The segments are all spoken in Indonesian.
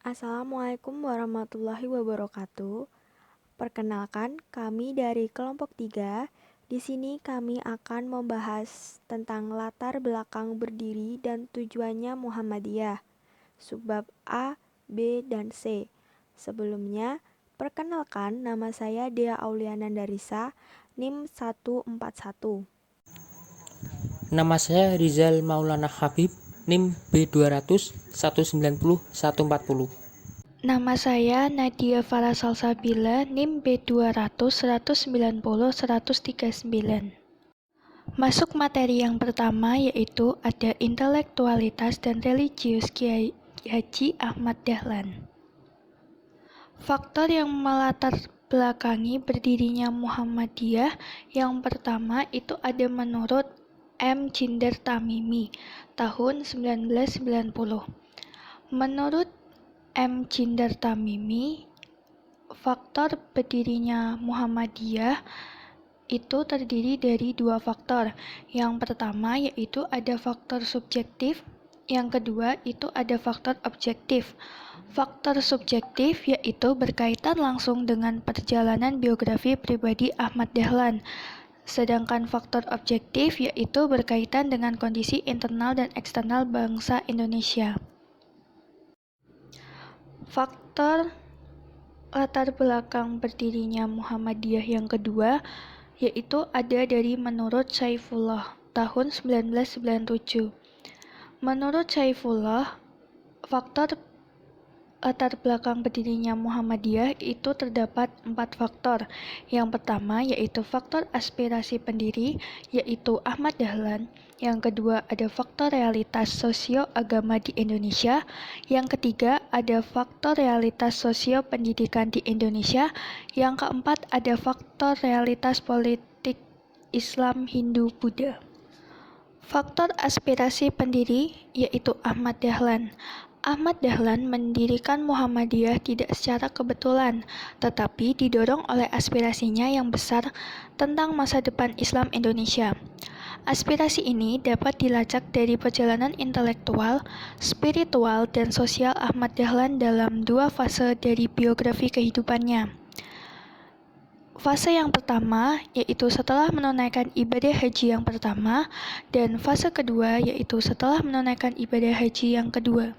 Assalamualaikum warahmatullahi wabarakatuh. Perkenalkan, kami dari kelompok 3. Di sini kami akan membahas tentang latar belakang berdiri dan tujuannya Muhammadiyah, subbab A, B, dan C. Sebelumnya, perkenalkan nama saya Dea Auliana Darisa, NIM 141. Nama saya Rizal Maulana Habib, NIM B200 190 140. Nama saya Nadia Farah Salsabila, NIM B200 190 139. Masuk materi yang pertama yaitu ada intelektualitas dan religius Kiai Haji Ahmad Dahlan. Faktor yang melatar belakangi berdirinya Muhammadiyah yang pertama itu ada menurut M. Jindar Tamimi tahun 1990. Menurut M. Jindar Tamimi, faktor berdirinya Muhammadiyah itu terdiri dari dua faktor. Yang pertama yaitu ada faktor subjektif, yang kedua itu ada faktor objektif. Faktor subjektif yaitu berkaitan langsung dengan perjalanan biografi pribadi Ahmad Dahlan. Sedangkan faktor objektif yaitu berkaitan dengan kondisi internal dan eksternal bangsa Indonesia. Faktor latar belakang berdirinya Muhammadiyah yang kedua yaitu ada dari menurut Saifullah tahun 1997. Menurut Saifullah, faktor latar belakang berdirinya Muhammadiyah itu terdapat 4 faktor. Yang pertama yaitu faktor aspirasi pendiri, yaitu Ahmad Dahlan. Yang kedua ada faktor realitas sosio-agama di Indonesia. Yang ketiga ada faktor realitas sosio-pendidikan di Indonesia. Yang keempat ada faktor realitas politik Islam Hindu-Buddha. Faktor aspirasi pendiri yaitu Ahmad Dahlan. Ahmad Dahlan mendirikan Muhammadiyah tidak secara kebetulan, tetapi didorong oleh aspirasinya yang besar tentang masa depan Islam Indonesia. Aspirasi ini dapat dilacak dari perjalanan intelektual, spiritual, dan sosial Ahmad Dahlan dalam dua fase dari biografi kehidupannya. Fase yang pertama yaitu setelah menunaikan ibadah haji yang pertama, dan fase kedua yaitu setelah menunaikan ibadah haji yang kedua.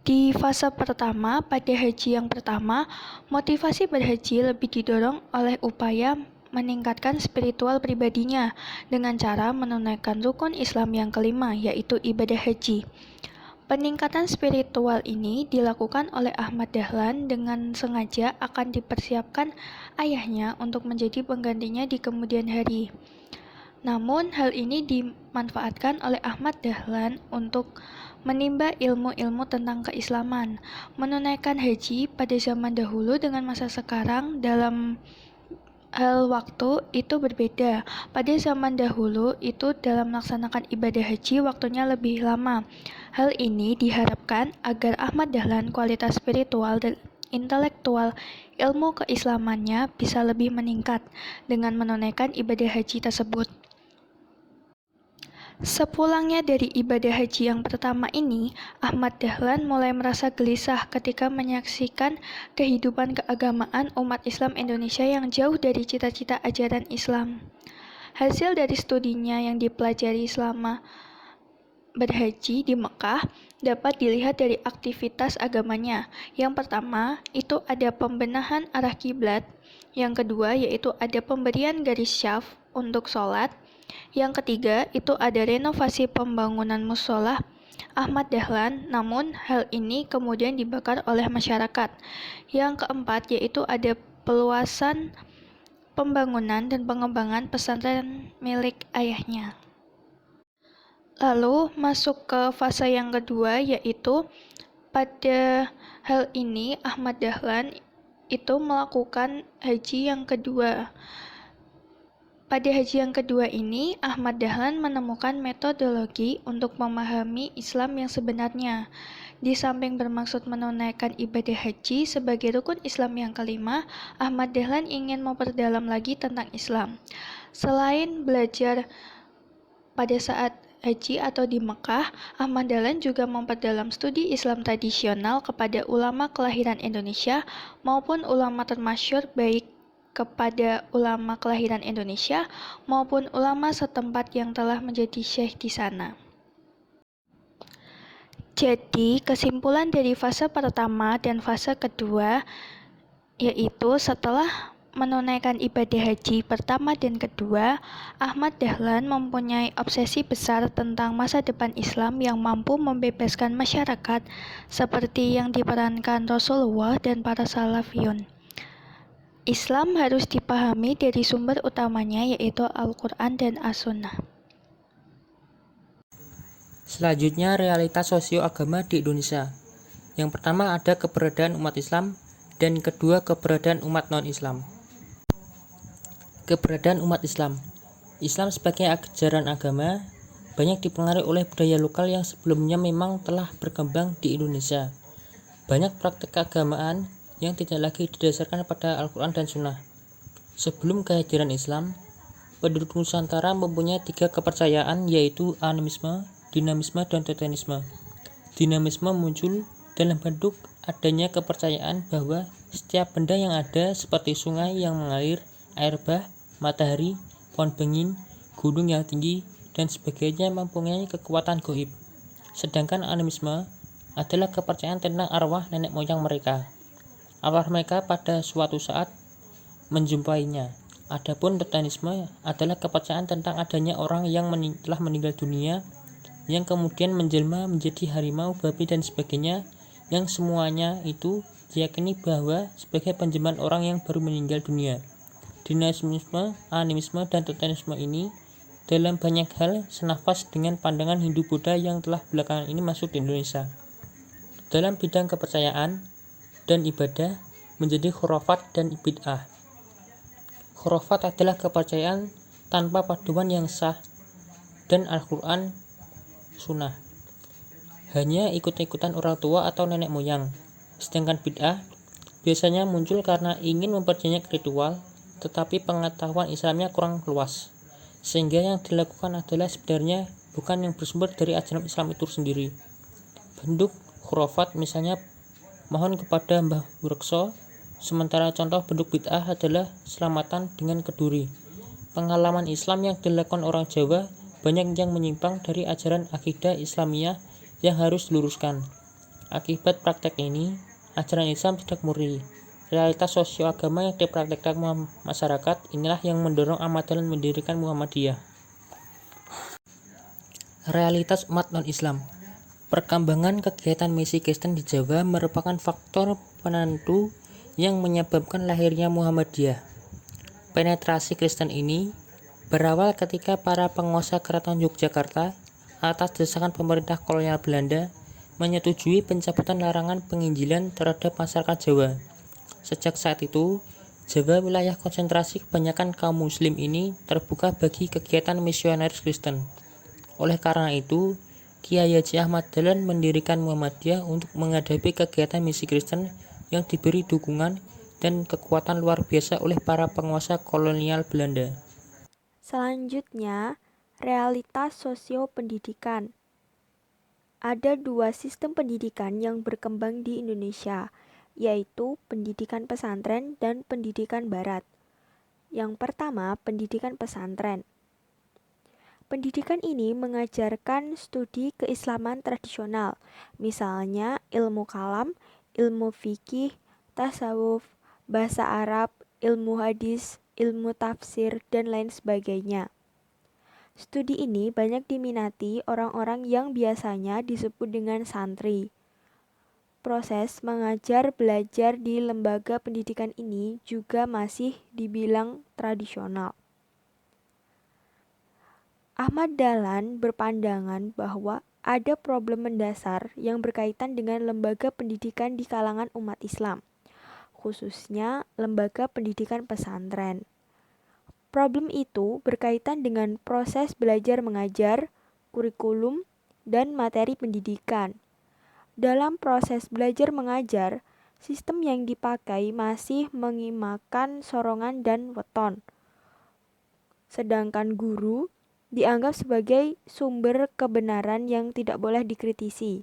Di fase pertama, pada haji yang pertama, motivasi berhaji lebih didorong oleh upaya meningkatkan spiritual pribadinya dengan cara menunaikan rukun Islam yang kelima, yaitu ibadah haji. Peningkatan spiritual ini dilakukan oleh Ahmad Dahlan dengan sengaja akan dipersiapkan ayahnya untuk menjadi penggantinya di kemudian hari. Namun, hal ini dimanfaatkan oleh Ahmad Dahlan untuk menimba ilmu-ilmu tentang keislaman. Menunaikan haji pada zaman dahulu dengan masa sekarang dalam hal waktu itu berbeda. Pada zaman dahulu itu dalam melaksanakan ibadah haji waktunya lebih lama. Hal ini diharapkan agar Ahmad Dahlan kualitas spiritual dan intelektual ilmu keislamannya bisa lebih meningkat dengan menunaikan ibadah haji tersebut. Sepulangnya dari ibadah haji yang pertama ini, Ahmad Dahlan mulai merasa gelisah ketika menyaksikan kehidupan keagamaan umat Islam Indonesia yang jauh dari cita-cita ajaran Islam. Hasil dari studinya yang dipelajari selama berhaji di Mekah dapat dilihat dari aktivitas agamanya. Yang pertama, itu ada pembenahan arah kiblat. Yang kedua, yaitu ada pemberian garis syaf untuk sholat. Yang ketiga, itu ada renovasi pembangunan mushola Ahmad Dahlan, namun hal ini kemudian dibakar oleh masyarakat. Yang keempat, yaitu ada peluasan pembangunan dan pengembangan pesantren milik ayahnya. Lalu masuk ke fase yang kedua, yaitu pada hal ini Ahmad Dahlan itu melakukan haji yang kedua. Pada haji yang kedua ini, Ahmad Dahlan menemukan metodologi untuk memahami Islam yang sebenarnya. Di samping bermaksud menunaikan ibadah haji sebagai rukun Islam yang kelima, Ahmad Dahlan ingin memperdalam lagi tentang Islam. Selain belajar pada saat haji atau di Mekah, Ahmad Dahlan juga memperdalam studi Islam tradisional kepada ulama kelahiran Indonesia maupun ulama termasyhur, baik kepada ulama kelahiran Indonesia maupun ulama setempat yang telah menjadi syekh di sana. Jadi, kesimpulan dari fase pertama dan fase kedua yaitu setelah menunaikan ibadah haji pertama dan kedua, Ahmad Dahlan mempunyai obsesi besar tentang masa depan Islam yang mampu membebaskan masyarakat seperti yang diperankan Rasulullah dan para salafiyun. Islam harus dipahami dari sumber utamanya yaitu Al-Quran dan As-Sunnah. Selanjutnya, realitas sosio-agama di Indonesia. Yang pertama ada keberadaan umat Islam, dan kedua keberadaan umat non-Islam. Keberadaan umat Islam. Islam sebagai ajaran agama banyak dipengaruhi oleh budaya lokal yang sebelumnya memang telah berkembang di Indonesia. Banyak praktek keagamaan yang tidak lagi didasarkan pada Al-Quran dan Sunnah. Sebelum kehadiran Islam, penduduk Nusantara mempunyai 3 kepercayaan, yaitu animisme, dinamisme, dan totemisme. Dinamisme muncul dalam bentuk adanya kepercayaan bahwa setiap benda yang ada seperti sungai yang mengalir, air bah, matahari, pohon beringin, gunung yang tinggi, dan sebagainya mempunyai kekuatan gaib. Sedangkan animisme adalah kepercayaan tentang arwah nenek moyang mereka. Arwah mereka pada suatu saat menjumpainya. Adapun totemisme adalah kepercayaan tentang adanya orang yang telah meninggal dunia yang kemudian menjelma menjadi harimau, babi, dan sebagainya, yang semuanya itu diyakini bahwa sebagai penjelmaan orang yang baru meninggal dunia. Dinamisme, animisme, dan totemisme ini dalam banyak hal senafas dengan pandangan Hindu-Buddha yang telah belakangan ini masuk di Indonesia. Dalam bidang kepercayaan dan ibadah menjadi khurafat dan bid'ah. Khurafat adalah kepercayaan tanpa paduan yang sah dan Al-Quran Sunnah, hanya ikut-ikutan orang tua atau nenek moyang. Sedangkan bid'ah biasanya muncul karena ingin memperbanyak ritual, tetapi pengetahuan Islamnya kurang luas, sehingga yang dilakukan adalah sebenarnya bukan yang bersumber dari ajaran Islam itu sendiri. Bentuk khurafat misalnya mohon kepada Mbah Wurekso, sementara contoh bentuk bid'ah adalah selamatan dengan keduri. Pengalaman Islam yang dilakukan orang Jawa banyak yang menyimpang dari ajaran akidah Islamiyah yang harus diluruskan. Akibat praktek ini, ajaran Islam tidak murni. Realitas sosio-agama yang dipraktekkan masyarakat inilah yang mendorong Ahmad Dahlan mendirikan Muhammadiyah. Realitas umat non-Islam. Perkembangan kegiatan misi Kristen di Jawa merupakan faktor penentu yang menyebabkan lahirnya Muhammadiyah. Penetrasi Kristen ini berawal ketika para penguasa Keraton Yogyakarta atas desakan pemerintah kolonial Belanda menyetujui pencabutan larangan penginjilan terhadap masyarakat Jawa. Sejak saat itu, Jawa, wilayah konsentrasi kebanyakan kaum muslim ini, terbuka bagi kegiatan misionaris Kristen. Oleh karena itu, Kiai Haji Ahmad Dahlan mendirikan Muhammadiyah untuk menghadapi kegiatan misi Kristen yang diberi dukungan dan kekuatan luar biasa oleh para penguasa kolonial Belanda. Selanjutnya, realitas sosio-pendidikan. Ada 2 sistem pendidikan yang berkembang di Indonesia, yaitu pendidikan pesantren dan pendidikan barat. Yang pertama, pendidikan pesantren. Pendidikan ini mengajarkan studi keislaman tradisional, misalnya ilmu kalam, ilmu fikih, tasawuf, bahasa Arab, ilmu hadis, ilmu tafsir, dan lain sebagainya. Studi ini banyak diminati orang-orang yang biasanya disebut dengan santri. Proses mengajar belajar di lembaga pendidikan ini juga masih dibilang tradisional. Ahmad Dahlan berpandangan bahwa ada problem mendasar yang berkaitan dengan lembaga pendidikan di kalangan umat Islam, khususnya lembaga pendidikan pesantren. Problem itu berkaitan dengan proses belajar mengajar, kurikulum, dan materi pendidikan. Dalam proses belajar mengajar, sistem yang dipakai masih mengimakan sorongan dan weton. Sedangkan guru dianggap sebagai sumber kebenaran yang tidak boleh dikritisi.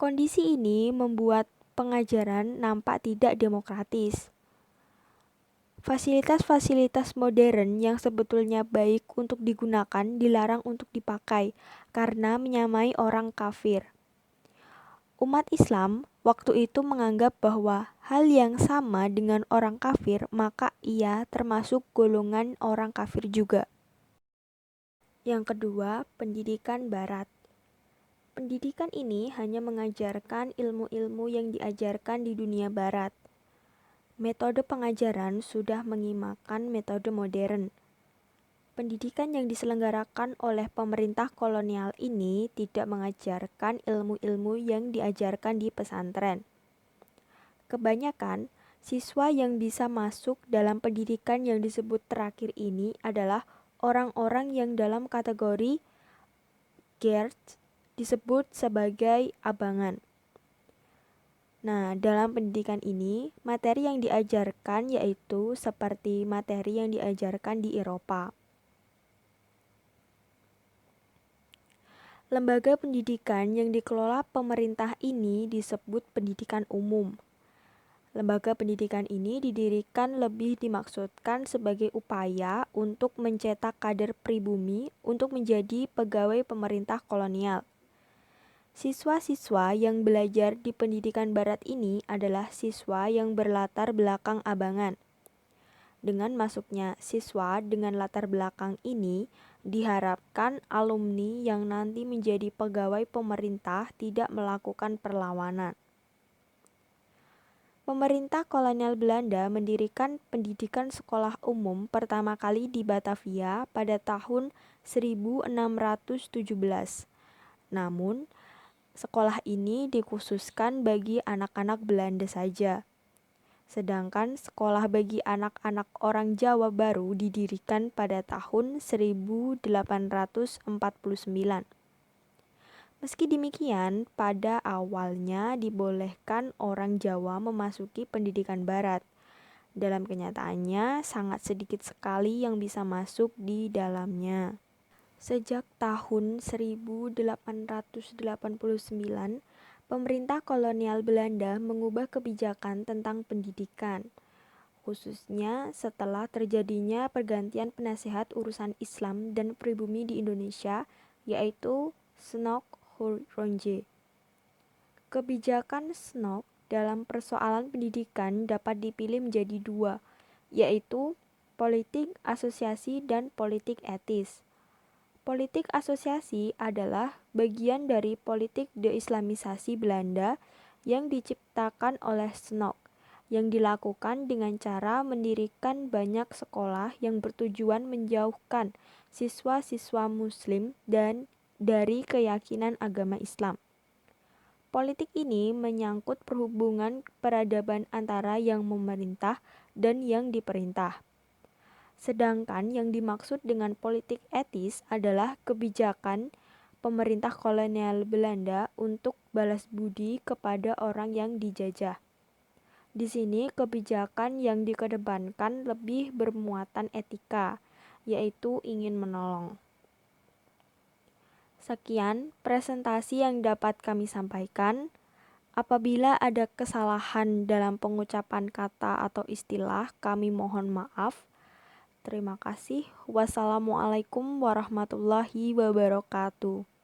Kondisi ini membuat pengajaran nampak tidak demokratis. Fasilitas-fasilitas modern yang sebetulnya baik untuk digunakan dilarang untuk dipakai karena menyamai orang kafir. Umat Islam waktu itu menganggap bahwa hal yang sama dengan orang kafir, maka ia termasuk golongan orang kafir juga. Yang kedua, pendidikan Barat. Pendidikan ini hanya mengajarkan ilmu-ilmu yang diajarkan di dunia Barat. Metode pengajaran sudah mengimakan metode modern. Pendidikan yang diselenggarakan oleh pemerintah kolonial ini tidak mengajarkan ilmu-ilmu yang diajarkan di pesantren. Kebanyakan siswa yang bisa masuk dalam pendidikan yang disebut terakhir ini adalah orang-orang yang dalam kategori GERD disebut sebagai abangan. Nah, dalam pendidikan ini, materi yang diajarkan yaitu seperti materi yang diajarkan di Eropa. Lembaga pendidikan yang dikelola pemerintah ini disebut pendidikan umum. Lembaga pendidikan ini didirikan lebih dimaksudkan sebagai upaya untuk mencetak kader pribumi untuk menjadi pegawai pemerintah kolonial. Siswa-siswa yang belajar di pendidikan barat ini adalah siswa yang berlatar belakang abangan. Dengan masuknya siswa dengan latar belakang ini, diharapkan alumni yang nanti menjadi pegawai pemerintah tidak melakukan perlawanan. Pemerintah kolonial Belanda mendirikan pendidikan sekolah umum pertama kali di Batavia pada tahun 1617. Namun, sekolah ini dikhususkan bagi anak-anak Belanda saja. Sedangkan sekolah bagi anak-anak orang Jawa baru didirikan pada tahun 1849. Meski demikian, pada awalnya dibolehkan orang Jawa memasuki pendidikan barat. Dalam kenyataannya, sangat sedikit sekali yang bisa masuk di dalamnya. Sejak tahun 1889, pemerintah kolonial Belanda mengubah kebijakan tentang pendidikan, khususnya setelah terjadinya pergantian penasehat urusan Islam dan pribumi di Indonesia, yaitu Snok Ronje. Kebijakan Snok dalam persoalan pendidikan dapat dipilih menjadi dua, yaitu politik asosiasi dan politik etis. Politik asosiasi adalah bagian dari politik deislamisasi Belanda yang diciptakan oleh Snok, yang dilakukan dengan cara mendirikan banyak sekolah yang bertujuan menjauhkan siswa-siswa Muslim dan dari keyakinan agama Islam. Politik ini menyangkut perhubungan peradaban antara yang memerintah dan yang diperintah. Sedangkan yang dimaksud dengan politik etis adalah kebijakan pemerintah kolonial Belanda untuk balas budi kepada orang yang dijajah. Di sini kebijakan yang dikedepankan lebih bermuatan etika, yaitu ingin menolong. Sekian presentasi yang dapat kami sampaikan. Apabila ada kesalahan dalam pengucapan kata atau istilah, kami mohon maaf. Terima kasih. Wassalamualaikum warahmatullahi wabarakatuh.